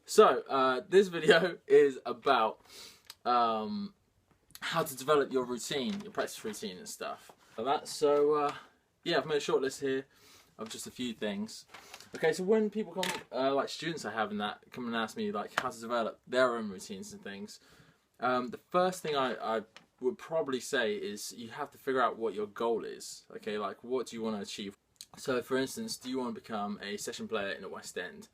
So this video is about how to develop your routine, your practice routine and stuff like that. So yeah, I've made a short list here of just a few things. Okay, so when people come, like students I have in that, come and ask me like how to develop their own routines and things, the first thing I would probably say is you have to figure out what your goal is. Okay, like what do you want to achieve? So for instance, do you want to become a session player in the West End?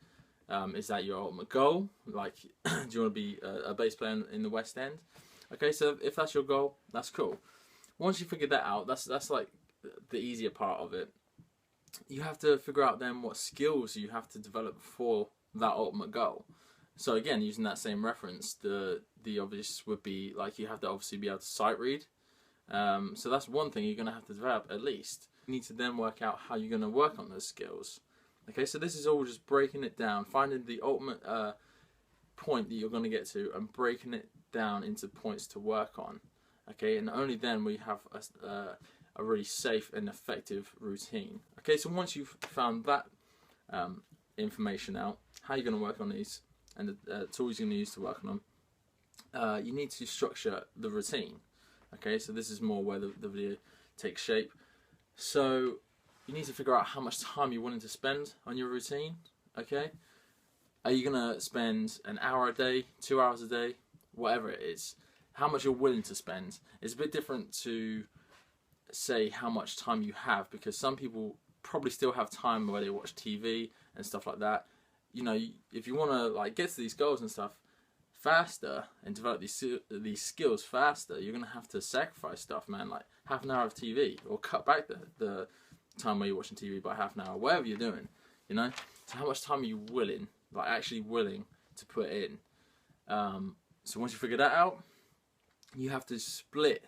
Is that your ultimate goal? Like, do you want to be a bass player in the West End? Okay, so if that's your goal, that's cool. Once you figure that out, that's like the easier part of it. You have to figure out then what skills you have to develop for that ultimate goal. So again, using that same reference, the obvious would be like you have to obviously be able to sight read. So that's one thing you're going to have to develop at least. You need to then work out how you're going to work on those skills. Okay, so this is all just breaking it down, finding the ultimate point that you're going to get to and breaking it down into points to work on. Okay, and only then we have a really safe and effective routine. Okay, so once you've found that information out, how you're going to work on these and the tools you're going to use to work on them, you need to structure the routine. Okay, so this is more where the video takes shape. So you need to figure out how much time you're willing to spend on your routine. Okay, are you going to spend an hour a day, 2 hours a day, whatever it is? How much you're willing to spend is a bit different to say how much time you have, because some people probably still have time where they watch TV and stuff like that. You know, if you want to like get to these goals and stuff faster and develop these skills faster, you're gonna have to sacrifice stuff, man. Like half an hour of TV, or cut back the time where you're watching TV by half an hour, whatever you're doing. You know, so how much time are you willing, like actually willing to put in? So once you figure that out, you have to split.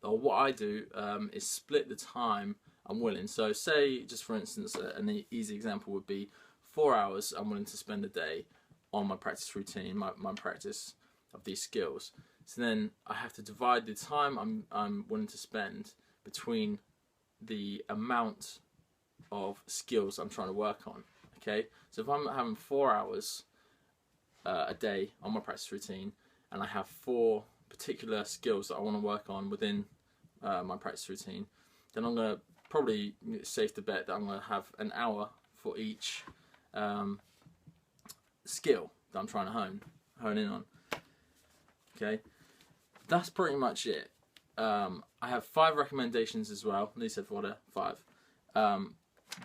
Or what I do is split the time I'm willing. So say, just for instance, an easy example would be 4 hours I'm willing to spend a day on my practice routine, my practice of these skills. So then I have to divide the time I'm willing to spend between the amount of skills I'm trying to work on. Okay, so if I'm having 4 hours a day on my practice routine, and I have 4 particular skills that I want to work on within my practice routine, then I'm going to probably, it's safe to bet that I'm going to have an hour for each skill that I'm trying to hone in on. Okay, that's pretty much it. I have 5 recommendations as well. At least I've ordered 5.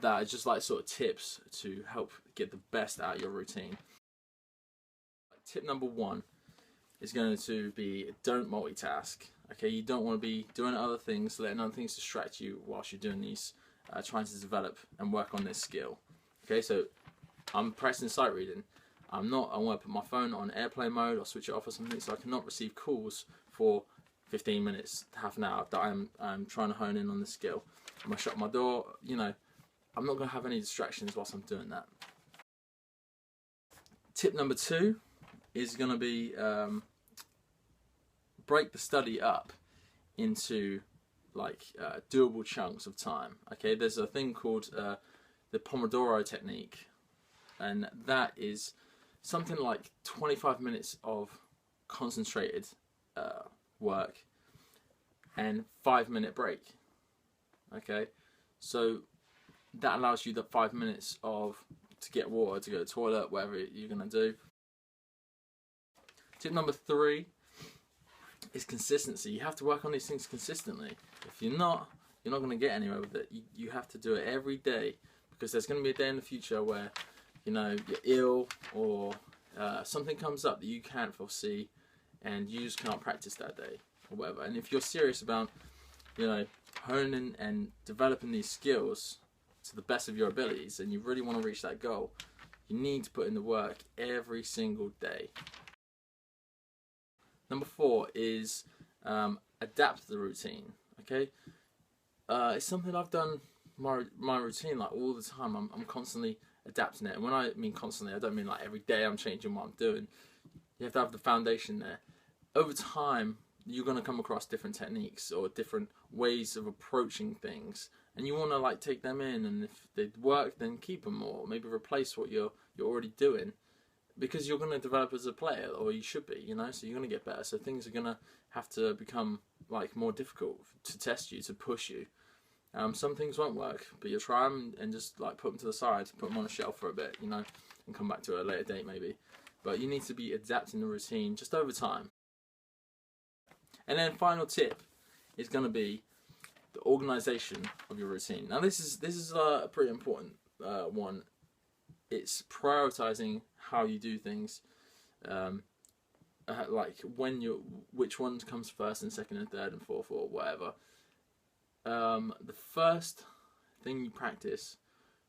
That are just like sort of tips to help get the best out of your routine. Tip number 1 is going to be don't multitask. Okay, you don't want to be doing other things, letting other things distract you whilst you're doing these, trying to develop and work on this skill. Okay, so I'm practicing sight reading. I want to put my phone on airplane mode or switch it off or something, so I cannot receive calls for 15 minutes, half an hour that I'm trying to hone in on this skill. I'm going to shut my door, you know, I'm not going to have any distractions whilst I'm doing that. Tip number 2 is going to be break the study up into like doable chunks of time. Okay, there's a thing called the POMDORO technique, and that is something like 25 minutes of concentrated work and 5-minute break. Okay, so that allows you the 5 minutes to get water, to go to the toilet, whatever you're gonna do. Tip number 3 is consistency. You have to work on these things consistently. If you're not going to get anywhere with it. You have to do it every day, because there's going to be a day in the future where, you know, you're ill or something comes up that you can't foresee, and you just can't practice that day or whatever. And if you're serious about, you know, honing and developing these skills to the best of your abilities, and you really want to reach that goal, you need to put in the work every single day. Number 4 is adapt the routine. Okay, it's something I've done my routine like all the time. I'm constantly adapting it, and when I mean constantly, I don't mean like every day I'm changing what I'm doing. You have to have the foundation there. Over time, you're going to come across different techniques or different ways of approaching things, and you want to like take them in, and if they work, then keep them, or maybe replace what you're already doing, because you're going to develop as a player, or you should be, you know. So you're going to get better. So things are going to have to become like more difficult to test you, to push you. Some things won't work, but you'll try them and just like put them to the side, put them on a shelf for a bit, you know, and come back to it at a later date maybe. But you need to be adapting the routine just over time. And then final tip is going to be the organisation of your routine. Now this is a pretty important one. It's prioritising how you do things, like which one comes first and second and third and fourth or whatever. The first thing you practice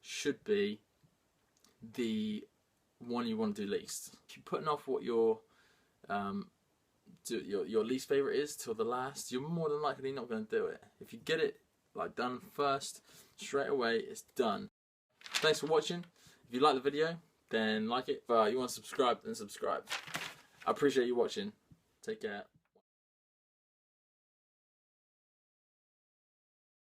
should be the one you want to do least. If you're putting off what your least favourite is till the last, you're more than likely not going to do it. If you get it like done first, straight away, it's done. Thanks for watching. If you like the video, then like it. If you want to subscribe, then subscribe. I appreciate you watching. Take care.